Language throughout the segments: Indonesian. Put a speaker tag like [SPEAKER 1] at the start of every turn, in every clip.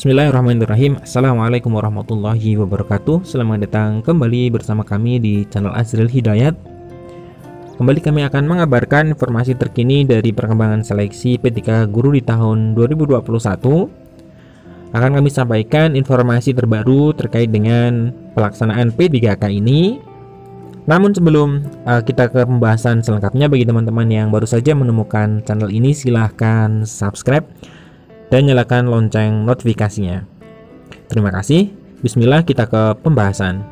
[SPEAKER 1] Bismillahirrahmanirrahim. Assalamualaikum warahmatullahi wabarakatuh. Selamat datang kembali bersama kami di channel Azril Hidayat. Kembali kami akan mengabarkan informasi terkini dari perkembangan seleksi P3K Guru di tahun 2021. Akan kami sampaikan informasi terbaru terkait dengan pelaksanaan P3K ini. Namun sebelum kita ke pembahasan selengkapnya, bagi teman-teman yang baru saja menemukan channel ini, silahkan subscribe dan nyalakan lonceng notifikasinya. Terima kasih. Bismillah, kita ke pembahasan.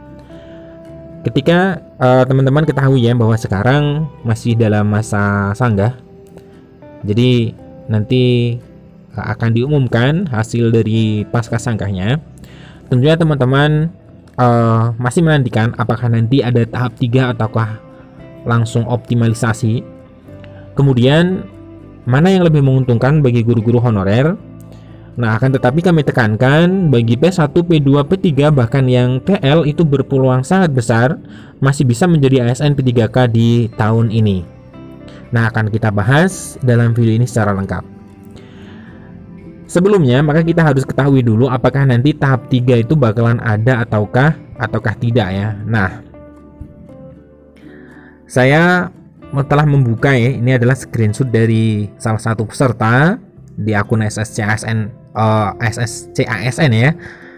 [SPEAKER 1] Ketika teman-teman ketahui ya bahwa sekarang masih dalam masa sanggah, jadi nanti akan diumumkan hasil dari pasca sanggahnya. Tentunya teman-teman masih menantikan apakah nanti ada tahap 3 ataukah langsung optimalisasi. Kemudian mana yang lebih menguntungkan bagi guru-guru honorer? Nah, akan tetapi kami tekankan bagi P1, P2, P3 bahkan yang TL itu berpeluang sangat besar masih bisa menjadi ASN P3K di tahun ini. Nah, akan kita bahas dalam video ini secara lengkap. Sebelumnya, maka kita harus ketahui dulu apakah nanti tahap 3 itu bakalan ada ataukah tidak ya. Nah, saya telah membuka ya, ini adalah screenshot dari salah satu peserta di akun SSCASN ya.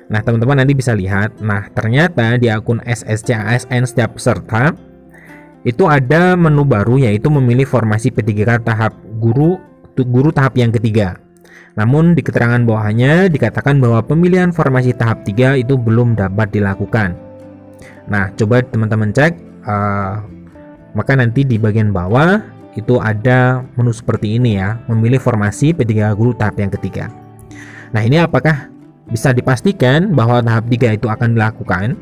[SPEAKER 1] Nah, teman-teman nanti bisa lihat. Nah, ternyata di akun SSCASN setiap peserta itu ada menu baru, yaitu memilih formasi P3K tahap guru tahap yang ketiga. Namun di keterangan bawahnya dikatakan bahwa pemilihan formasi tahap 3 itu belum dapat dilakukan. Nah, coba teman-teman cek. Maka nanti di bagian bawah itu ada menu seperti ini ya, memilih formasi P3K Guru tahap yang ketiga. Nah, ini apakah bisa dipastikan bahwa tahap 3 itu akan dilakukan?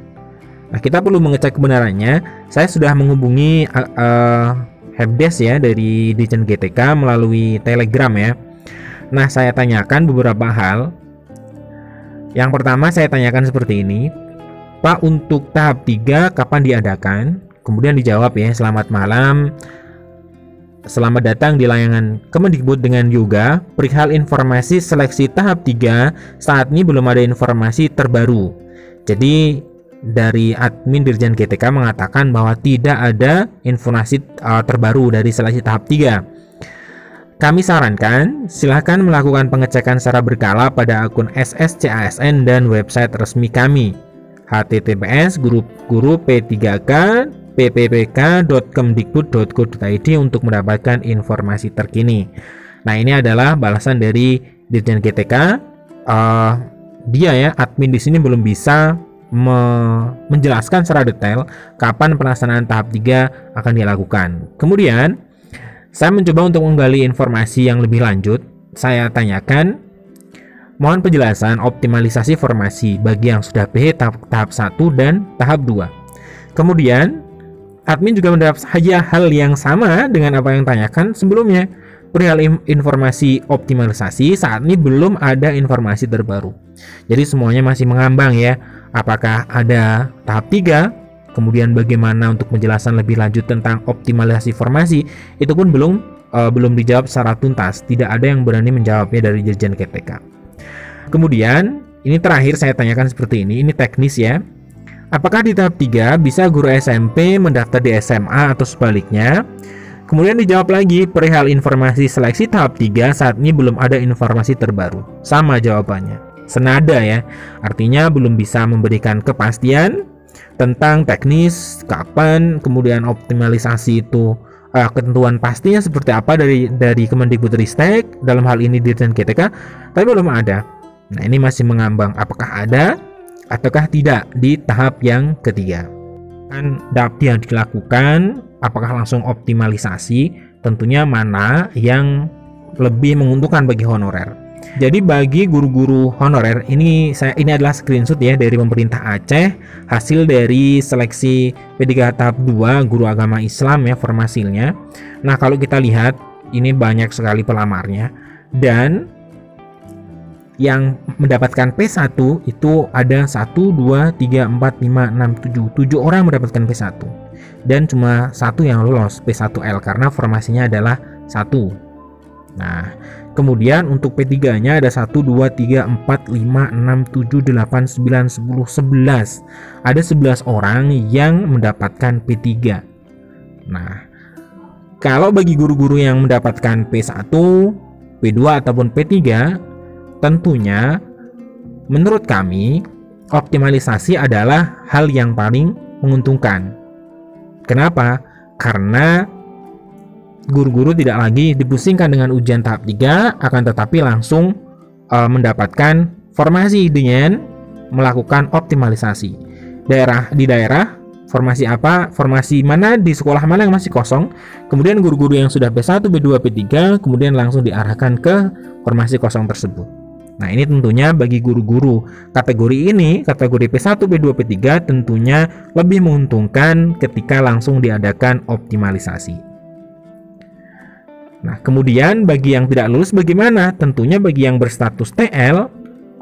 [SPEAKER 1] Nah, kita perlu mengecek kebenarannya. Saya sudah menghubungi helpdesk ya dari Dirjen GTK melalui Telegram ya. Nah, saya tanyakan beberapa hal. Yang pertama saya tanyakan seperti ini, Pak, untuk tahap 3 kapan diadakan? Kemudian dijawab ya, selamat malam, selamat datang di layanan Kemendikbud dengan Yoga. Perihal informasi seleksi tahap 3, saat ini belum ada informasi terbaru. Jadi dari admin Dirjen GTK mengatakan bahwa tidak ada informasi terbaru dari seleksi tahap 3. Kami sarankan silahkan melakukan pengecekan secara berkala pada akun SSCASN dan website resmi kami, https guru p3k ppk.kemdikbud.go.id untuk mendapatkan informasi terkini. Nah, ini adalah balasan dari Dirjen GTK. Dia ya, admin di sini belum bisa menjelaskan secara detail kapan pelaksanaan tahap 3 akan dilakukan. Kemudian saya mencoba untuk menggali informasi yang lebih lanjut. Saya tanyakan, mohon penjelasan optimalisasi formasi bagi yang sudah PH tahap 1 dan tahap 2. Kemudian admin juga mendapat saja hal yang sama dengan apa yang tanyakan sebelumnya. Perihal informasi optimalisasi, saat ini belum ada informasi terbaru. Jadi semuanya masih mengambang ya. Apakah ada tahap 3? Kemudian bagaimana untuk penjelasan lebih lanjut tentang optimalisasi formasi, itu pun belum dijawab secara tuntas. Tidak ada yang berani menjawabnya dari Dirjen GTK. Kemudian ini terakhir saya tanyakan seperti ini teknis ya. Apakah di tahap 3 bisa guru SMP mendaftar di SMA atau sebaliknya? Kemudian dijawab lagi, perihal informasi seleksi tahap 3 saat ini belum ada informasi terbaru. Sama jawabannya, senada ya. Artinya belum bisa memberikan kepastian tentang teknis kapan kemudian optimalisasi itu, ketentuan pastinya seperti apa dari Kemendikbudristek, dalam hal ini Dirjen GTK, tapi belum ada. Nah, ini masih mengambang apakah ada ataukah tidak di tahap yang ketiga. Kan tahap yang dilakukan, apakah langsung optimalisasi? Tentunya mana yang lebih menguntungkan bagi honorer. Jadi bagi guru-guru honorer, ini adalah screenshot ya dari pemerintah Aceh, hasil dari seleksi P3K tahap 2 guru agama Islam ya, formasinya. Nah, kalau kita lihat ini banyak sekali pelamarnya, dan yang mendapatkan P1 itu ada 1, 2, 3, 4, 5, 6, 7 orang mendapatkan P1, dan cuma 1 yang lolos P1L karena formasinya adalah 1. Nah, kemudian untuk P3-nya ada 1, 2, 3, 4, 5, 6, 7, 8, 9, 10, 11. Ada 11 orang yang mendapatkan P3. Nah, kalau bagi guru-guru yang mendapatkan P1, P2 ataupun P3, tentunya menurut kami optimalisasi adalah hal yang paling menguntungkan. Kenapa? Karena guru-guru tidak lagi dipusingkan dengan ujian tahap 3, akan tetapi langsung mendapatkan formasi dengan melakukan optimalisasi. Di daerah formasi apa? Formasi mana di sekolah mana yang masih kosong. Kemudian guru-guru yang sudah P1, P2, P3 kemudian langsung diarahkan ke formasi kosong tersebut. Nah, ini tentunya bagi guru-guru kategori ini, kategori P1, P2, P3 tentunya lebih menguntungkan ketika langsung diadakan optimalisasi. Nah, kemudian bagi yang tidak lulus bagaimana? Tentunya bagi yang berstatus TL,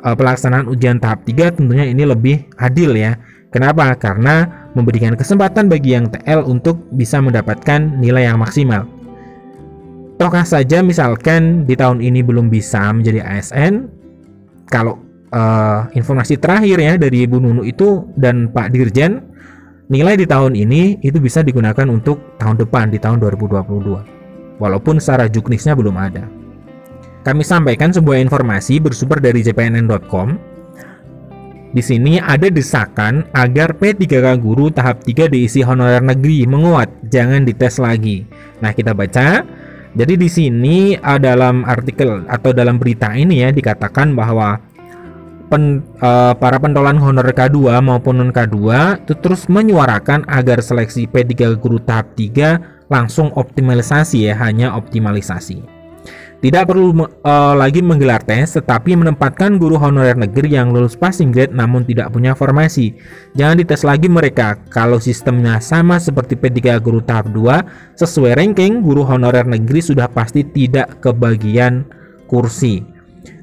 [SPEAKER 1] pelaksanaan ujian tahap 3 tentunya ini lebih adil ya. Kenapa? Karena memberikan kesempatan bagi yang TL untuk bisa mendapatkan nilai yang maksimal. Tohkah saja misalkan di tahun ini belum bisa menjadi ASN, kalau informasi terakhir ya dari Ibu Nunu itu dan Pak Dirjen, nilai di tahun ini itu bisa digunakan untuk tahun depan di tahun 2022. Walaupun secara juknisnya belum ada. Kami sampaikan sebuah informasi bersumber dari jpnn.com. Di sini ada desakan agar P3K guru tahap 3 diisi honorer negeri menguat, jangan dites lagi. Nah, kita baca. Jadi di sini dalam artikel atau dalam berita ini ya dikatakan bahwa para pentolan honorer K2 maupun non K2 itu terus menyuarakan agar seleksi P3 guru tahap 3 langsung optimalisasi ya, hanya optimalisasi. Tidak perlu lagi menggelar tes, tetapi menempatkan guru honorer negeri yang lulus passing grade namun tidak punya formasi. Jangan dites lagi mereka. Kalau sistemnya sama seperti P3 guru tahap 2, sesuai ranking, guru honorer negeri sudah pasti tidak kebagian kursi.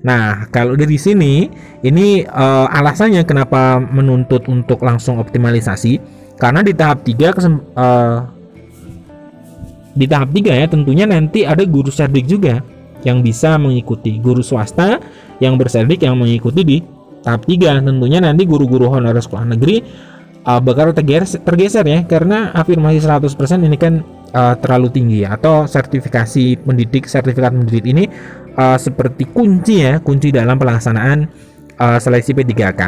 [SPEAKER 1] Nah, kalau dari sini, ini alasannya kenapa menuntut untuk langsung optimalisasi. Karena di tahap 3, ya tentunya nanti ada guru serdik juga yang bisa mengikuti, guru swasta yang berserdik yang mengikuti di tahap 3. Tentunya nanti guru-guru honorer sekolah negeri bakal tergeser ya, karena afirmasi 100% ini kan terlalu tinggi, atau sertifikat mendidik ini seperti kunci dalam pelaksanaan seleksi P3K.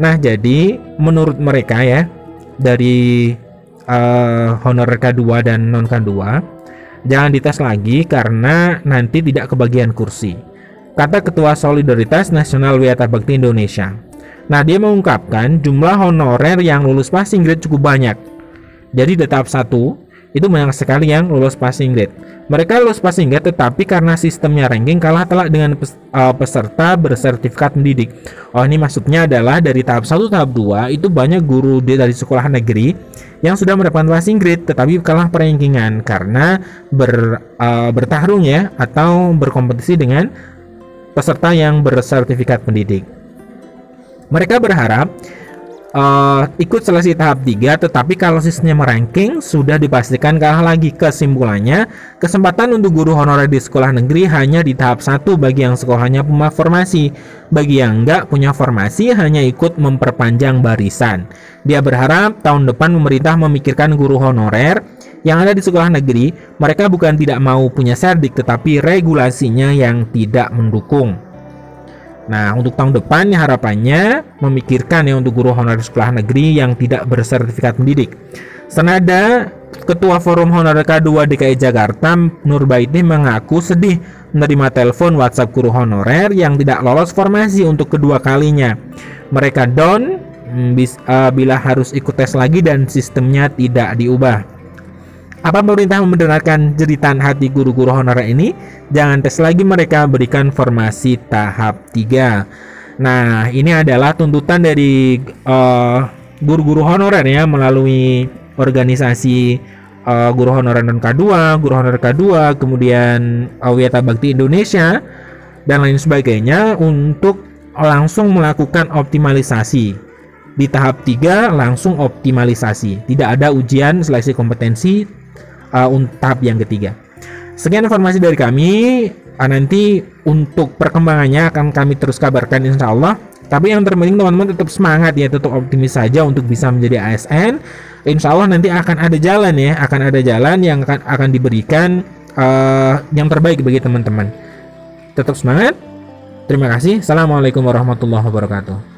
[SPEAKER 1] Nah, jadi menurut mereka ya dari honorer K2 dan non K2 jangan dites lagi karena nanti tidak kebagian kursi, kata Ketua Solidaritas Nasional Wiyata Bakti Indonesia. Nah, dia mengungkapkan jumlah honorer yang lulus passing grade cukup banyak. Jadi di tahap 1 itu banyak sekali yang lulus passing grade. Mereka lulus passing grade tetapi karena sistemnya ranking kalah telak dengan peserta bersertifikat mendidik. Oh, ini maksudnya adalah dari tahap 1 tahap 2 itu banyak guru dari sekolah negeri yang sudah mendapatkan passing grade tetapi kalah perankingan karena bertarung ya atau berkompetisi dengan peserta yang bersertifikat pendidik. Mereka berharap ikut seleksi tahap 3, tetapi kalau sistemnya meranking sudah dipastikan kalah lagi. Kesimpulannya, kesempatan untuk guru honorer di sekolah negeri hanya di tahap 1 bagi yang sekolahnya punya formasi. Bagi yang enggak punya formasi hanya ikut memperpanjang barisan. Dia berharap tahun depan pemerintah memikirkan guru honorer yang ada di sekolah negeri. Mereka bukan tidak mau punya serdik, tetapi regulasinya yang tidak mendukung. Nah, untuk tahun depan ya harapannya memikirkan ya untuk guru honorer sekolah negeri yang tidak bersertifikat mendidik. Senada Ketua Forum Honorer K2 DKI Jakarta, Nurbaiti, mengaku sedih menerima telepon WhatsApp guru honorer yang tidak lolos formasi untuk kedua kalinya. Mereka down bila harus ikut tes lagi dan sistemnya tidak diubah. Apa pemerintah membenarkan jeritan hati guru-guru honorer ini? Jangan tes lagi mereka, berikan formasi tahap 3. Nah, ini adalah tuntutan dari guru-guru honorer ya melalui organisasi guru honorer non K2, guru honorer K2, kemudian Wiyata Bakti Indonesia dan lain sebagainya untuk langsung melakukan optimalisasi. Di tahap 3 langsung optimalisasi. Tidak ada ujian seleksi kompetensi untuk tahap yang ketiga. Sekian informasi dari kami. Nanti untuk perkembangannya akan kami terus kabarkan insya Allah. Tapi yang terpenting teman-teman tetap semangat ya, tetap optimis saja untuk bisa menjadi ASN. Insya Allah nanti akan ada jalan ya, akan ada jalan yang akan diberikan yang terbaik bagi teman-teman. Tetap semangat. Terima kasih. Assalamualaikum warahmatullahi wabarakatuh.